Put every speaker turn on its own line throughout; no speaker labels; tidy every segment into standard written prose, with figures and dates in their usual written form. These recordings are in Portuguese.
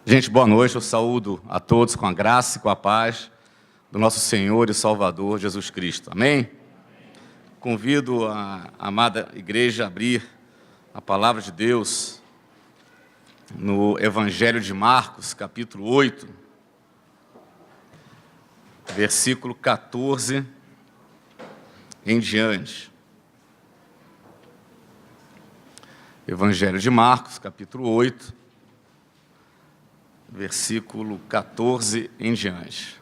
Gente, boa noite. Eu saúdo a todos com a graça e com a paz do nosso Senhor e Salvador Jesus Cristo. Amém? Convido a amada igreja a abrir a palavra de Deus no Evangelho de Marcos, capítulo 8, versículo 14 em diante. Evangelho de Marcos, capítulo 8, versículo 14 em diante.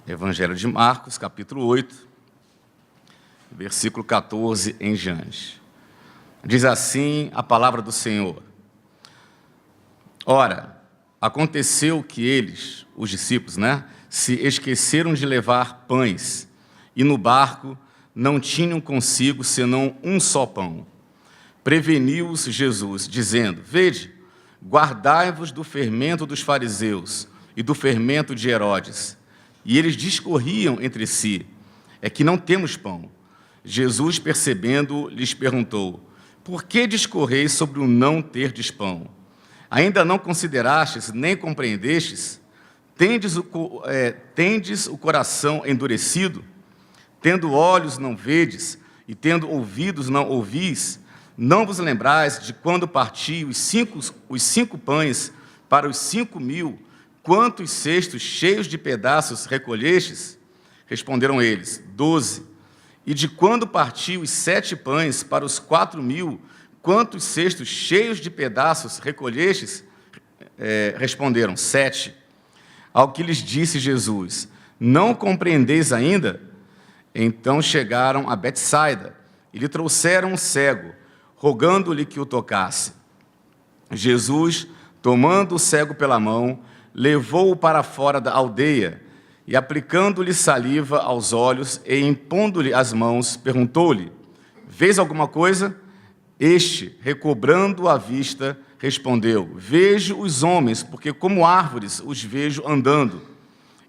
Evangelho de Marcos, capítulo 8, versículo 14 em diante. Diz assim a palavra do Senhor: Ora, aconteceu que eles, os discípulos, se esqueceram de levar pães, e no barco não tinham consigo senão um só pão. Preveniu-os Jesus, dizendo: Vede, guardai-vos do fermento dos fariseus e do fermento de Herodes. E eles discorriam entre si: É que não temos pão. Jesus, percebendo, lhes perguntou: Por que discorreis sobre o não terdes pão? Ainda não considerastes, nem compreendestes? Tendes o coração endurecido? Tendo olhos não vedes, e tendo ouvidos não ouvis? Não vos lembrais de quando parti os cinco pães para os 5.000, quantos cestos cheios de pedaços recolhestes? Responderam eles: 12. E de quando parti os 7 pães para os 4.000, quantos cestos cheios de pedaços recolhestes? Responderam: 7. Ao que lhes disse Jesus: Não compreendeis ainda? Então chegaram a Betsaida e lhe trouxeram um cego, rogando-lhe que o tocasse. Jesus, tomando o cego pela mão, levou-o para fora da aldeia e, aplicando-lhe saliva aos olhos e impondo-lhe as mãos, perguntou-lhe: Vês alguma coisa? Este, recobrando a vista, respondeu: Vejo os homens, porque como árvores os vejo andando.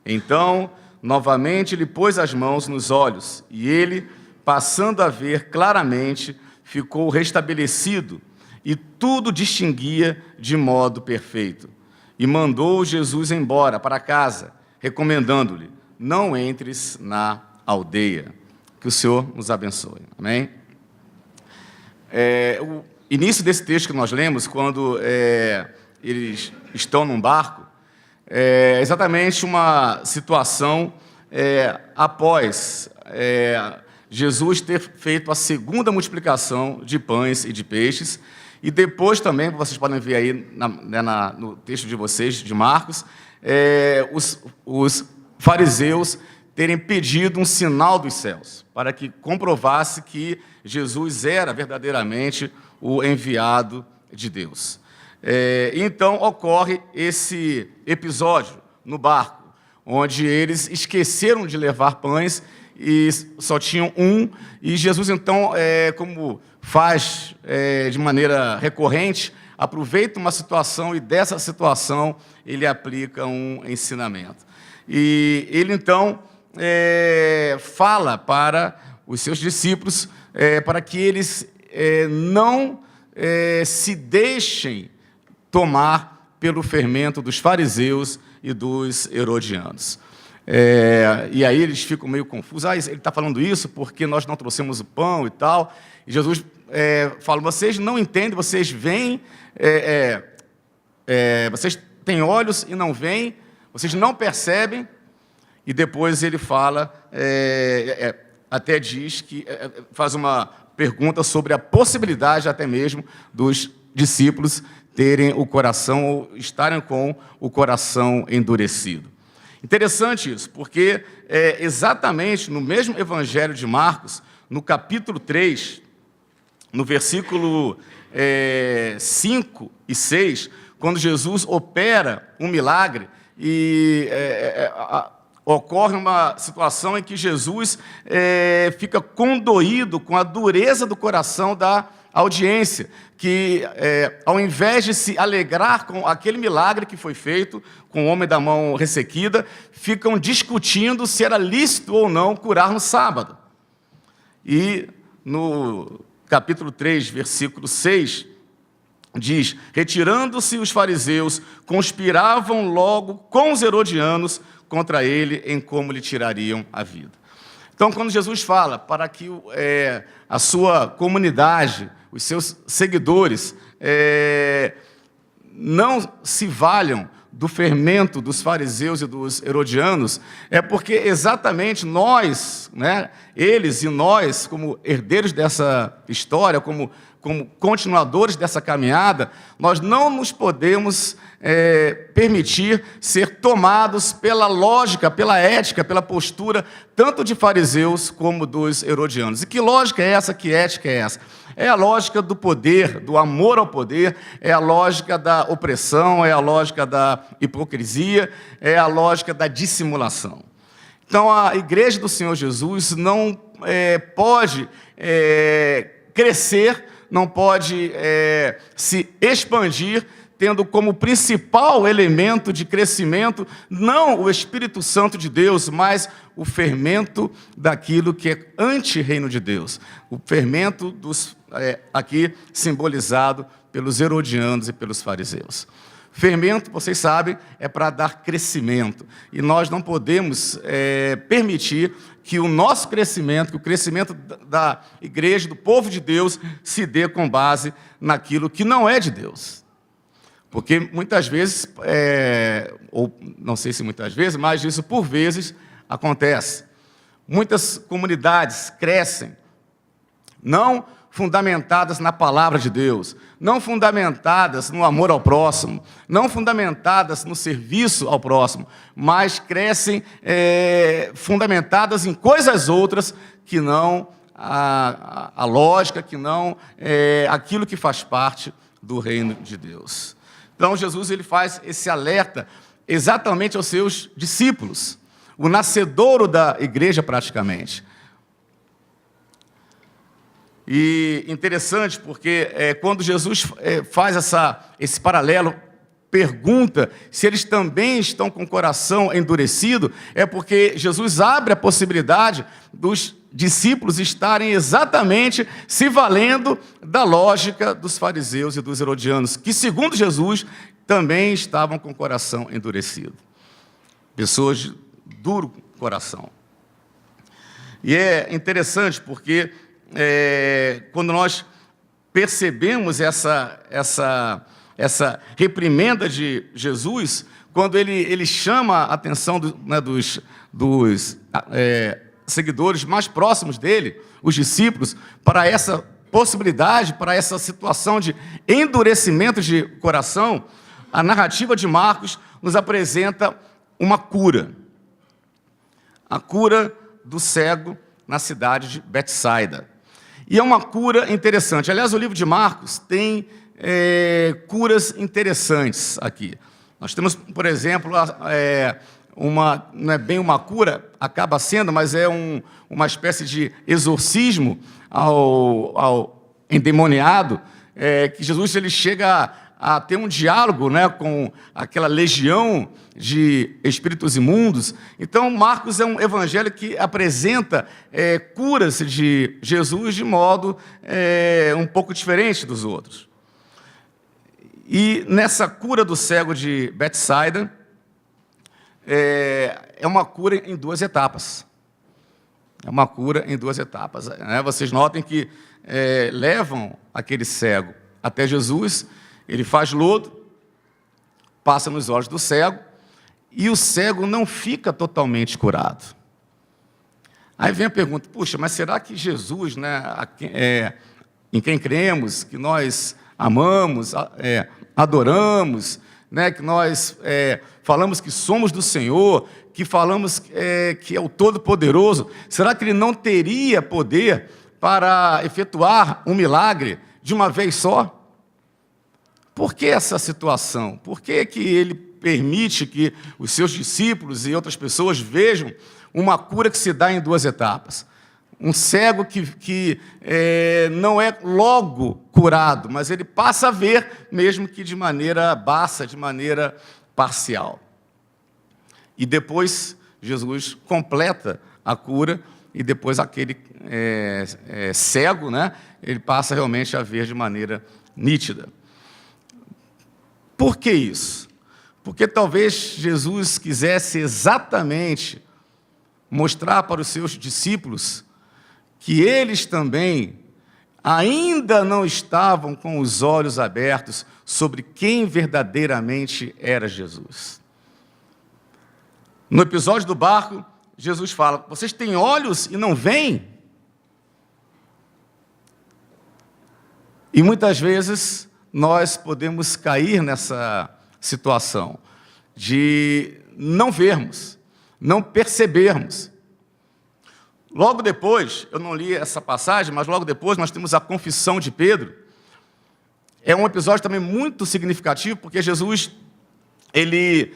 Então, novamente lhe pôs as mãos nos olhos, e ele, passando a ver claramente, ficou restabelecido, e tudo distinguia de modo perfeito. E mandou Jesus embora para casa, recomendando-lhe: Não entres na aldeia. Que o Senhor nos abençoe. Amém? O início desse texto que nós lemos, quando eles estão num barco, é exatamente uma situação após Jesus ter feito a segunda multiplicação de pães e de peixes, e depois também, vocês podem ver aí no texto de vocês, de Marcos, os fariseus terem pedido um sinal dos céus, para que comprovasse que Jesus era verdadeiramente o enviado de Deus. Então ocorre esse episódio no barco, onde eles esqueceram de levar pães e só tinham um, e Jesus então, como faz de maneira recorrente, aproveita uma situação e dessa situação ele aplica um ensinamento. E ele então fala para os seus discípulos para que eles não se deixem tomar pelo fermento dos fariseus e dos herodianos. E aí eles ficam meio confusos. Ele está falando isso porque nós não trouxemos o pão e tal. E Jesus fala: vocês não entendem, vocês veem, vocês têm olhos e não veem, vocês não percebem. E depois ele fala, até diz que faz uma pergunta sobre a possibilidade até mesmo dos discípulos terem o coração ou estarem com o coração endurecido. Interessante isso, porque exatamente no mesmo Evangelho de Marcos, no capítulo 3, no versículo 5 e 6, quando Jesus opera um milagre e ocorre uma situação em que Jesus fica condoído com a dureza do coração da audiência, que ao invés de se alegrar com aquele milagre que foi feito, com o homem da mão ressequida, ficam discutindo se era lícito ou não curar no sábado. E no capítulo 3, versículo 6, diz: retirando-se os fariseus, conspiravam logo com os herodianos contra ele em como lhe tirariam a vida. Então, quando Jesus fala para que a sua comunidade, os seus seguidores, não se valham do fermento dos fariseus e dos herodianos, é porque exatamente nós, né, eles e nós, como herdeiros dessa história, como continuadores dessa caminhada, nós não nos podemos permitir ser tomados pela lógica, pela ética, pela postura, tanto de fariseus como dos herodianos. E que lógica é essa, que ética é essa? É a lógica do poder, do amor ao poder, é a lógica da opressão, é a lógica da hipocrisia, é a lógica da dissimulação. Então, a igreja do Senhor Jesus não pode crescer, não pode se expandir, tendo como principal elemento de crescimento não o Espírito Santo de Deus, mas o fermento daquilo que é anti-reino de Deus. O fermento aqui simbolizado pelos herodianos e pelos fariseus. Fermento, vocês sabem, é para dar crescimento. E nós não podemos permitir que o nosso crescimento, que o crescimento da igreja, do povo de Deus, se dê com base naquilo que não é de Deus. Porque muitas vezes, ou não sei se muitas vezes, mas isso por vezes acontece. Muitas comunidades crescem, não fundamentadas na palavra de Deus, não fundamentadas no amor ao próximo, não fundamentadas no serviço ao próximo, mas crescem fundamentadas em coisas outras que não a lógica, que não aquilo que faz parte do reino de Deus. Então, Jesus ele faz esse alerta exatamente aos seus discípulos, o nascedouro da igreja praticamente. E interessante porque quando Jesus faz esse paralelo, pergunta se eles também estão com o coração endurecido, é porque Jesus abre a possibilidade dos discípulos estarem exatamente se valendo da lógica dos fariseus e dos herodianos, que, segundo Jesus, também estavam com o coração endurecido. Pessoas de duro coração. E é interessante porque quando nós percebemos essa reprimenda de Jesus, quando ele chama a atenção dos seguidores mais próximos dele, os discípulos, para essa possibilidade, para essa situação de endurecimento de coração, a narrativa de Marcos nos apresenta uma cura. A cura do cego na cidade de Betsaida. E é uma cura interessante. Aliás, o livro de Marcos tem curas interessantes aqui. Nós temos, por exemplo, não é bem uma cura, acaba sendo, mas é uma espécie de exorcismo ao endemoniado, que Jesus ele chega a ter um diálogo, né, com aquela legião de espíritos imundos. Então, Marcos é um evangelho que apresenta curas de Jesus de modo um pouco diferente dos outros. E nessa cura do cego de Betsaida, é uma cura em duas etapas. É uma cura em duas etapas. Né? Vocês notem que levam aquele cego até Jesus, ele faz lodo, passa nos olhos do cego, e o cego não fica totalmente curado. Aí vem a pergunta, puxa, mas será que Jesus, né, em quem cremos, que nós amamos, adoramos, né, que nós falamos que somos do Senhor, que falamos que é o Todo-Poderoso, será que ele não teria poder para efetuar um milagre de uma vez só? Por que essa situação? Por que ele permite que os seus discípulos e outras pessoas vejam uma cura que se dá em duas etapas? Um cego que não é logo curado, mas ele passa a ver, mesmo que de maneira baixa, de maneira parcial. E depois Jesus completa a cura, e depois aquele cego, né, ele passa realmente a ver de maneira nítida. Por que isso? Porque talvez Jesus quisesse exatamente mostrar para os seus discípulos que eles também ainda não estavam com os olhos abertos sobre quem verdadeiramente era Jesus. No episódio do barco, Jesus fala: vocês têm olhos e não veem? E muitas vezes nós podemos cair nessa situação de não vermos, não percebermos. Logo depois, eu não li essa passagem, mas logo depois nós temos a confissão de Pedro. É um episódio também muito significativo, porque Jesus ele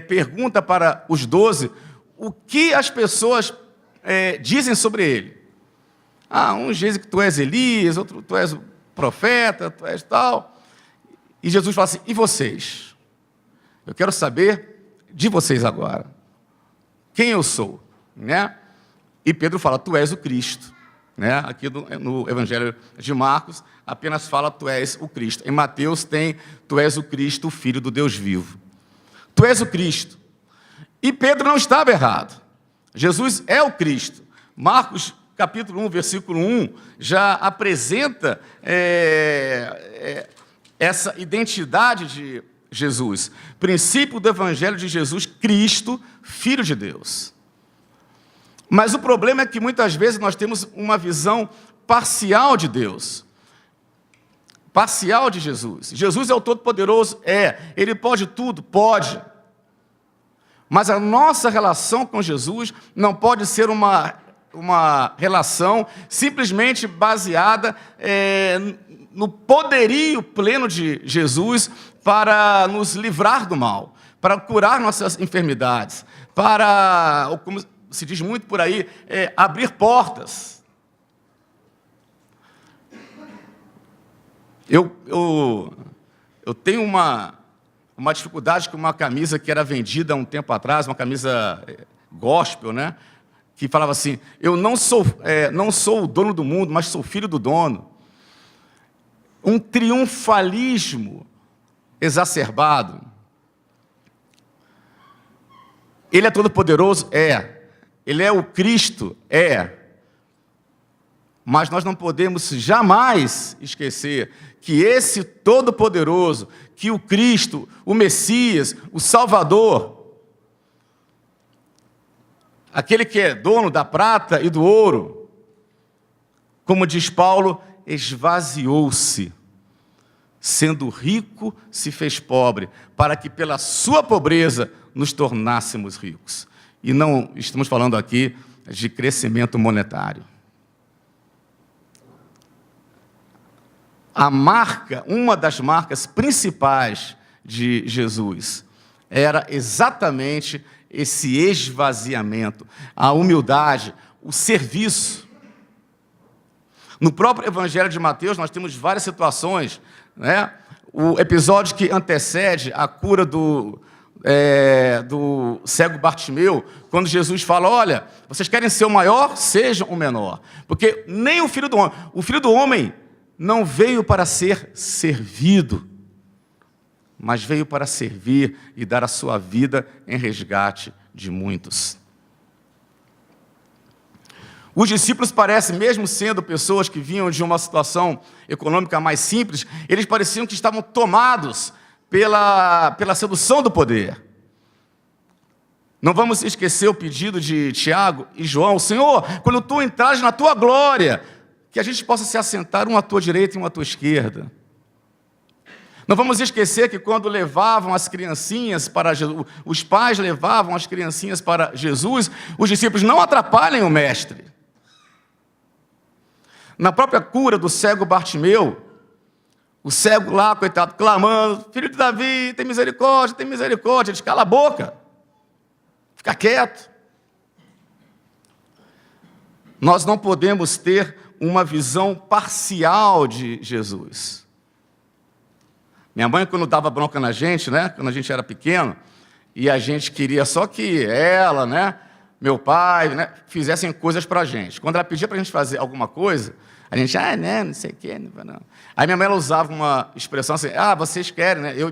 pergunta para os 12 o que as pessoas dizem sobre ele. Uns dizem que tu és Elias, outro tu és o profeta, tu és tal. E Jesus fala assim: e vocês? Eu quero saber de vocês agora. Quem eu sou? Né? E Pedro fala: tu és o Cristo. Né? Aqui no Evangelho de Marcos, apenas fala: tu és o Cristo. Em Mateus tem: tu és o Cristo, o Filho do Deus vivo. Tu és o Cristo. E Pedro não estava errado. Jesus é o Cristo. Marcos, capítulo 1, versículo 1, já apresenta essa identidade de Jesus. Princípio do Evangelho de Jesus, Cristo, Filho de Deus. Mas o problema é que muitas vezes nós temos uma visão parcial de Deus. Parcial de Jesus. Jesus é o Todo-Poderoso? Ele pode tudo? Pode. Mas a nossa relação com Jesus não pode ser uma relação simplesmente baseada no poderio pleno de Jesus para nos livrar do mal, para curar nossas enfermidades, para, como se diz muito por aí, abrir portas. Eu tenho uma dificuldade com uma camisa que era vendida há um tempo atrás, uma camisa gospel, né? Que falava assim: eu não sou o dono do mundo, mas sou filho do dono. Um triunfalismo exacerbado. Ele é todo-poderoso? Ele é o Cristo? Mas nós não podemos jamais esquecer que esse Todo-Poderoso, que o Cristo, o Messias, o Salvador, aquele que é dono da prata e do ouro, como diz Paulo, esvaziou-se, sendo rico, se fez pobre, para que pela sua pobreza nos tornássemos ricos. E não estamos falando aqui de crescimento monetário. Uma das marcas principais de Jesus era exatamente esse esvaziamento, a humildade, o serviço. No próprio Evangelho de Mateus, nós temos várias situações, né? O episódio que antecede a cura do cego Bartimeu, quando Jesus fala: olha, vocês querem ser o maior? Sejam o menor. Porque nem o Filho do Homem não veio para ser servido, mas veio para servir e dar a sua vida em resgate de muitos. Os discípulos parecem, mesmo sendo pessoas que vinham de uma situação econômica mais simples, eles pareciam que estavam tomados pela sedução do poder. Não vamos esquecer o pedido de Tiago e João: Senhor, quando tu entrares na tua glória, que a gente possa se assentar um à tua direita e um à tua esquerda. Não vamos esquecer que quando levavam as criancinhas para Jesus, os pais levavam as criancinhas para Jesus, os discípulos: não atrapalhem o mestre. Na própria cura do cego Bartimeu, o cego lá, coitado, clamando: filho de Davi, tem misericórdia, tem misericórdia. Eles: cala a boca, fica quieto. Nós não podemos ter uma visão parcial de Jesus. Minha mãe, quando dava bronca na gente, né, quando a gente era pequeno, e a gente queria só que ela, né, meu pai, né, fizessem coisas para a gente. Quando ela pedia para a gente fazer alguma coisa, a gente, né, não sei o quê. Não. Aí minha mãe ela usava uma expressão assim, vocês querem, né, eu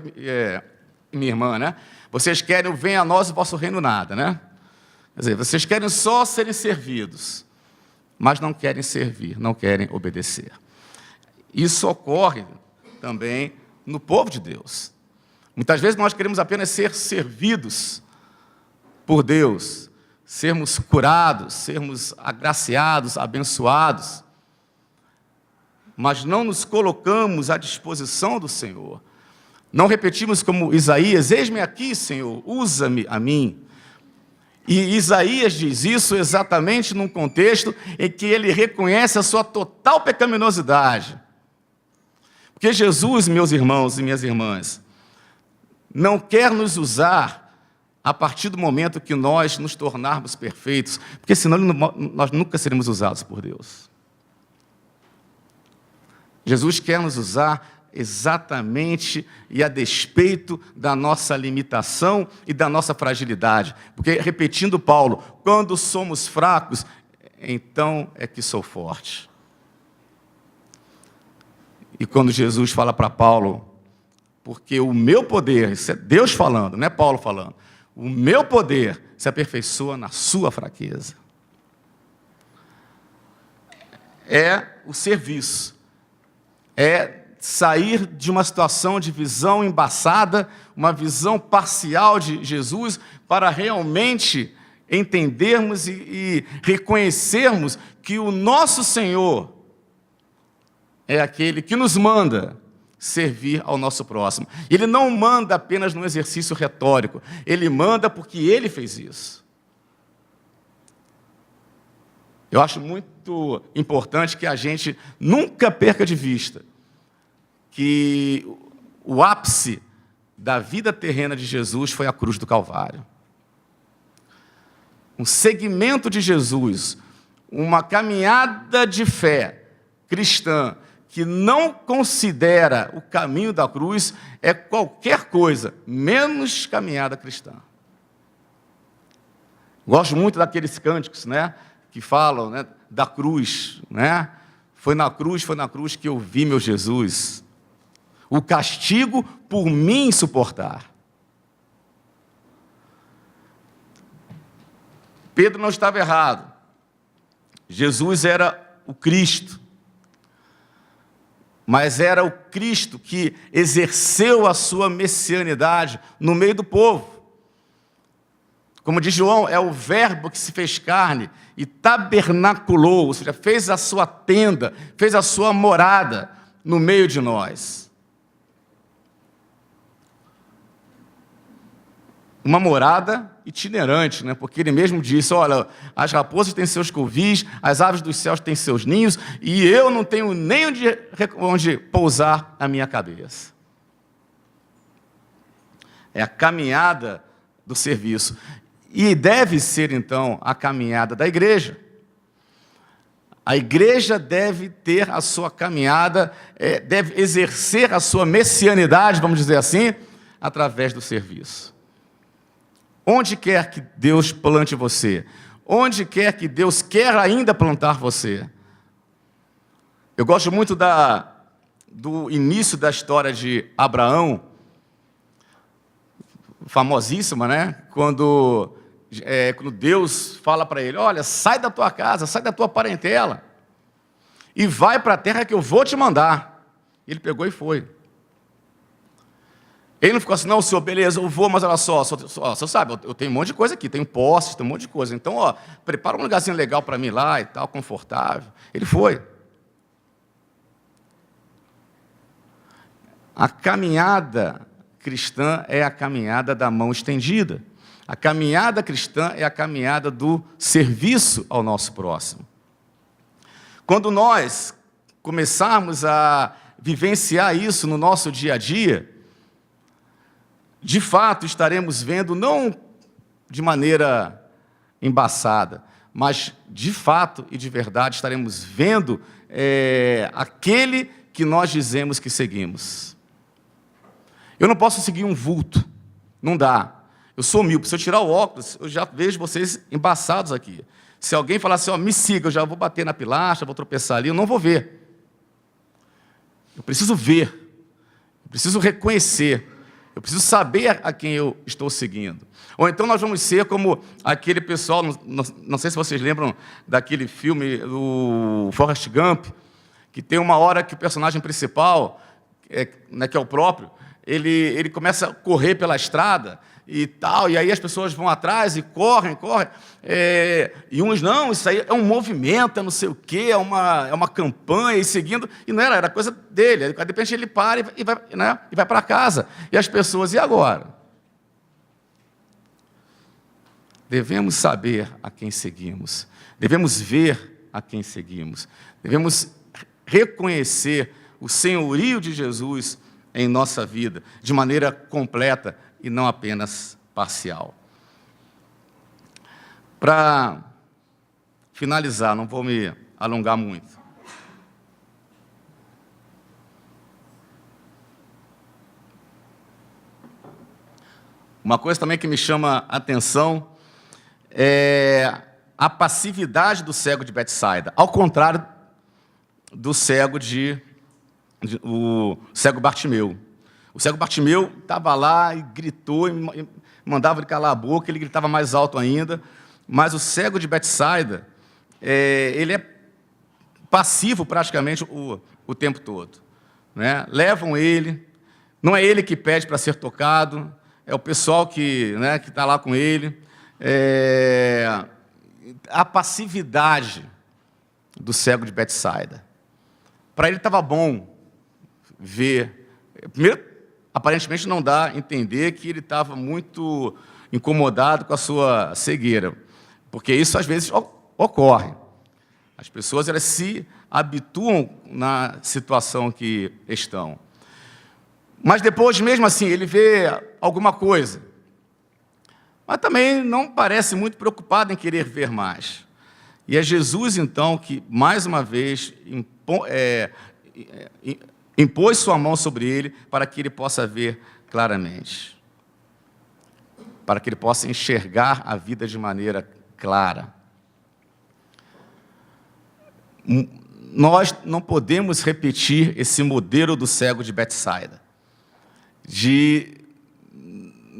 e minha irmã, né, vocês querem o venha a nós o vosso reino nada, né? Quer dizer, vocês querem só serem servidos, mas não querem servir, não querem obedecer. Isso ocorre também no povo de Deus. Muitas vezes nós queremos apenas ser servidos por Deus, sermos curados, sermos agraciados, abençoados, mas não nos colocamos à disposição do Senhor. Não repetimos como Isaías, eis-me aqui, Senhor, usa-me a mim. E Isaías diz isso exatamente num contexto em que ele reconhece a sua total pecaminosidade. Porque Jesus, meus irmãos e minhas irmãs, não quer nos usar a partir do momento que nós nos tornarmos perfeitos, porque senão nós nunca seremos usados por Deus. Jesus quer nos usar exatamente e a despeito da nossa limitação e da nossa fragilidade. Porque, repetindo Paulo, quando somos fracos, então é que sou forte. E quando Jesus fala para Paulo, porque o meu poder, isso é Deus falando, não é Paulo falando, o meu poder se aperfeiçoa na sua fraqueza. É o serviço, é sair de uma situação de visão embaçada, uma visão parcial de Jesus, para realmente entendermos e reconhecermos que o nosso Senhor é aquele que nos manda servir ao nosso próximo. Ele não manda apenas num exercício retórico, ele manda porque ele fez isso. Eu acho muito importante que a gente nunca perca de vista que o ápice da vida terrena de Jesus foi a cruz do Calvário. Um segmento de Jesus, uma caminhada de fé cristã que não considera o caminho da cruz é qualquer coisa, menos caminhada cristã. Gosto muito daqueles cânticos, né, que falam, né, da cruz, né? Foi na cruz que eu vi meu Jesus. O castigo por mim suportar. Pedro não estava errado. Jesus era o Cristo. Mas era o Cristo que exerceu a sua messianidade no meio do povo. Como diz João, é o verbo que se fez carne e tabernaculou, ou seja, fez a sua tenda, fez a sua morada no meio de nós. Uma morada itinerante, né? Porque ele mesmo disse, olha, as raposas têm seus covis, as aves dos céus têm seus ninhos, e eu não tenho nem onde pousar a minha cabeça. É a caminhada do serviço. E deve ser, então, a caminhada da igreja. A igreja deve ter a sua caminhada, deve exercer a sua messianidade, vamos dizer assim, através do serviço. Onde quer que Deus plante você, onde quer que Deus quer ainda plantar você. Eu gosto muito do início da história de Abraão, famosíssima, né? Quando Deus fala para ele, olha, sai da tua casa, sai da tua parentela, e vai para a terra que eu vou te mandar. Ele pegou e foi. Ele não ficou assim, não, senhor, beleza, eu vou, mas olha só, você sabe, eu tenho um monte de coisa aqui, tenho posses, tenho um monte de coisa. Então, prepara um lugarzinho legal para mim lá e tal, confortável. Ele foi. A caminhada cristã é a caminhada da mão estendida. A caminhada cristã é a caminhada do serviço ao nosso próximo. Quando nós começarmos a vivenciar isso no nosso dia a dia, de fato estaremos vendo, não de maneira embaçada, mas, de fato e de verdade, estaremos vendo aquele que nós dizemos que seguimos. Eu não posso seguir um vulto, não dá. Eu sou míope, se eu tirar o óculos, eu já vejo vocês embaçados aqui. Se alguém falar assim, me siga, eu já vou bater na pilastra, vou tropeçar ali, eu não vou ver. Eu preciso ver, eu preciso reconhecer, eu preciso saber a quem eu estou seguindo. Ou então nós vamos ser como aquele pessoal, não sei se vocês lembram daquele filme, do Forrest Gump, que tem uma hora que o personagem principal, que é o próprio, ele começa a correr pela estrada e tal, e aí as pessoas vão atrás e correm, e uns, não, isso aí é um movimento, é não sei o quê, é uma campanha, e seguindo, e não era coisa dele, de repente ele para e vai, né, e vai para casa, e as pessoas, e agora? Devemos saber a quem seguimos, devemos ver a quem seguimos, devemos reconhecer o senhorio de Jesus em nossa vida, de maneira completa e não apenas parcial. Para finalizar, não vou me alongar muito. Uma coisa também que me chama a atenção é a passividade do cego de Betsaida, ao contrário do cego o cego Bartimeu. O cego Bartimeu estava lá e gritou, e mandava ele calar a boca, ele gritava mais alto ainda, mas o cego de Betsaida, ele é passivo praticamente o tempo todo, né? Levam ele, não é ele que pede para ser tocado, é o pessoal que está lá com ele. A passividade do cego de Betsaida. Para ele estava bom ver. Primeiro, aparentemente não dá a entender que ele estava muito incomodado com a sua cegueira, porque isso às vezes ocorre. As pessoas elas se habituam na situação que estão. Mas depois, mesmo assim, ele vê alguma coisa, mas também não parece muito preocupado em querer ver mais. E é Jesus, então, que, mais uma vez, impôs sua mão sobre ele para que ele possa ver claramente, para que ele possa enxergar a vida de maneira clara. Nós não podemos repetir esse modelo do cego de Betsaida, de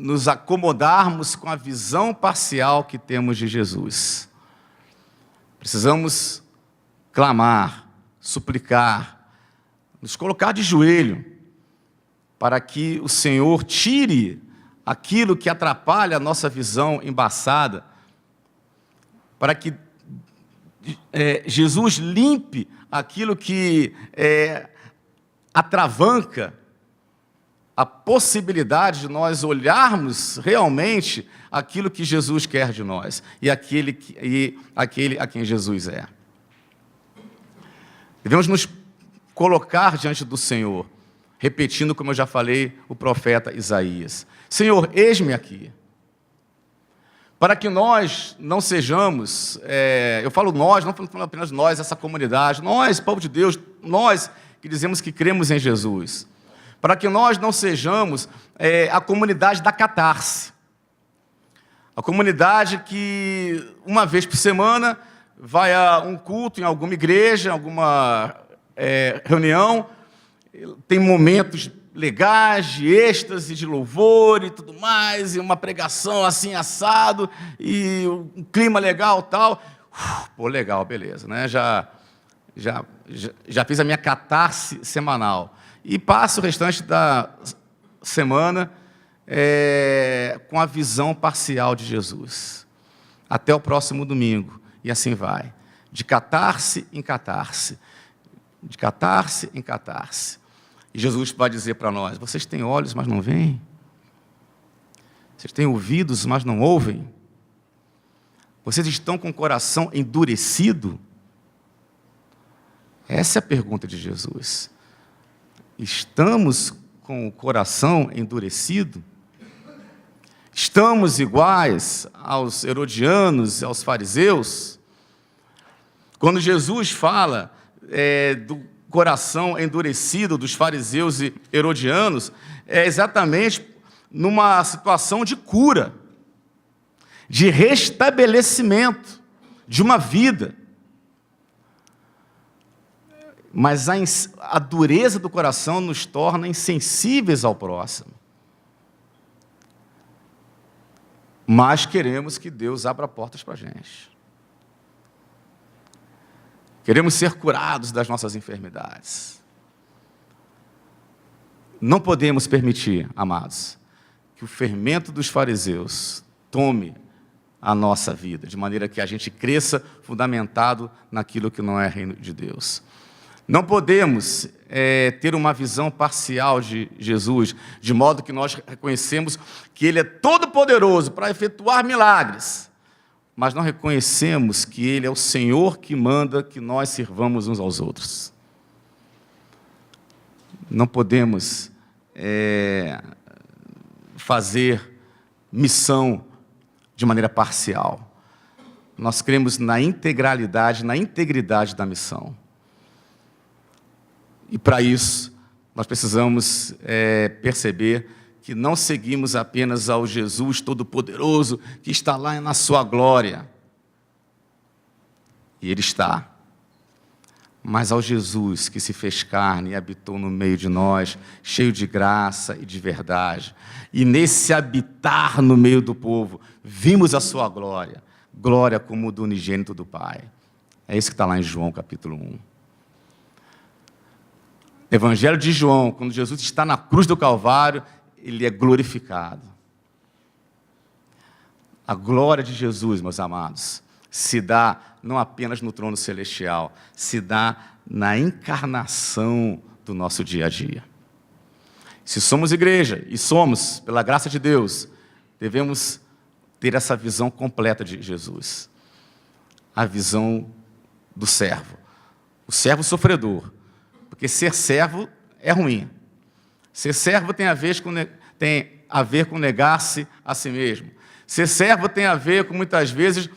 nos acomodarmos com a visão parcial que temos de Jesus. Precisamos clamar, suplicar, nos colocar de joelho, para que o Senhor tire aquilo que atrapalha a nossa visão embaçada, para que Jesus limpe aquilo que atravanca a possibilidade de nós olharmos realmente aquilo que Jesus quer de nós e aquele a quem Jesus é. Devemos nos colocar diante do Senhor, repetindo, como eu já falei, o profeta Isaías: Senhor, eis-me aqui. Para que nós não sejamos, eu falo nós, não falo apenas nós, essa comunidade, nós, povo de Deus, nós que dizemos que cremos em Jesus, para que nós não sejamos a comunidade da catarse, a comunidade que uma vez por semana vai a um culto em alguma igreja, alguma reunião, tem momentos legais, de êxtase, de louvor e tudo mais, e uma pregação assim assado, e um clima legal tal. Pô, legal, beleza, né? Já fiz a minha catarse semanal. E passo o restante da semana com a visão parcial de Jesus. Até o próximo domingo. E assim vai. De catarse em catarse. De catarse em catarse. E Jesus vai dizer para nós: vocês têm olhos, mas não veem? Vocês têm ouvidos, mas não ouvem? Vocês estão com o coração endurecido? Essa é a pergunta de Jesus. Estamos com o coração endurecido? Estamos iguais aos herodianos e aos fariseus? Quando Jesus fala do coração endurecido dos fariseus e herodianos, é exatamente numa situação de cura, de restabelecimento de uma vida. Mas a dureza do coração nos torna insensíveis ao próximo. Mas queremos que Deus abra portas para a gente. Queremos ser curados das nossas enfermidades. Não podemos permitir, amados, que o fermento dos fariseus tome a nossa vida, de maneira que a gente cresça fundamentado naquilo que não é reino de Deus. Não podemos ter uma visão parcial de Jesus, de modo que nós reconhecemos que Ele é todo-poderoso para efetuar milagres, mas não reconhecemos que Ele é o Senhor que manda que nós sirvamos uns aos outros. Não podemos fazer missão de maneira parcial. Nós cremos na integralidade, na integridade da missão. E para isso, nós precisamos perceber que não seguimos apenas ao Jesus Todo-Poderoso, que está lá na sua glória. E Ele está. Mas ao Jesus que se fez carne e habitou no meio de nós, cheio de graça e de verdade. E nesse habitar no meio do povo, vimos a sua glória. Glória como do unigênito do Pai. É isso que está lá em João capítulo 1. Evangelho de João, quando Jesus está na cruz do Calvário, Ele é glorificado. A glória de Jesus, meus amados, se dá não apenas no trono celestial, se dá na encarnação do nosso dia a dia. Se somos igreja, e somos, pela graça de Deus, devemos ter essa visão completa de Jesus. A visão do servo. O servo sofredor. Porque ser servo é ruim. Ser servo tem a ver com negar-se a si mesmo. Ser servo tem a ver com, muitas vezes,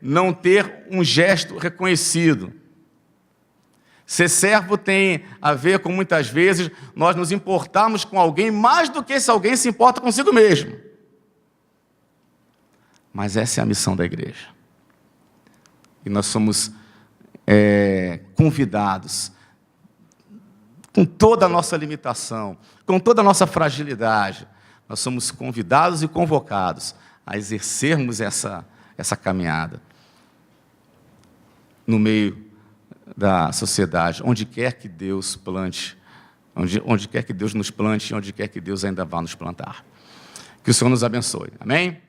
não ter um gesto reconhecido. Ser servo tem a ver com, muitas vezes, nós nos importarmos com alguém mais do que esse alguém se importa consigo mesmo. Mas essa é a missão da igreja. E nós somos convidados, com toda a nossa limitação, com toda a nossa fragilidade, nós somos convidados e convocados a exercermos essa caminhada no meio da sociedade, onde quer que Deus plante, onde quer que Deus nos plante, onde quer que Deus ainda vá nos plantar. Que o Senhor nos abençoe. Amém?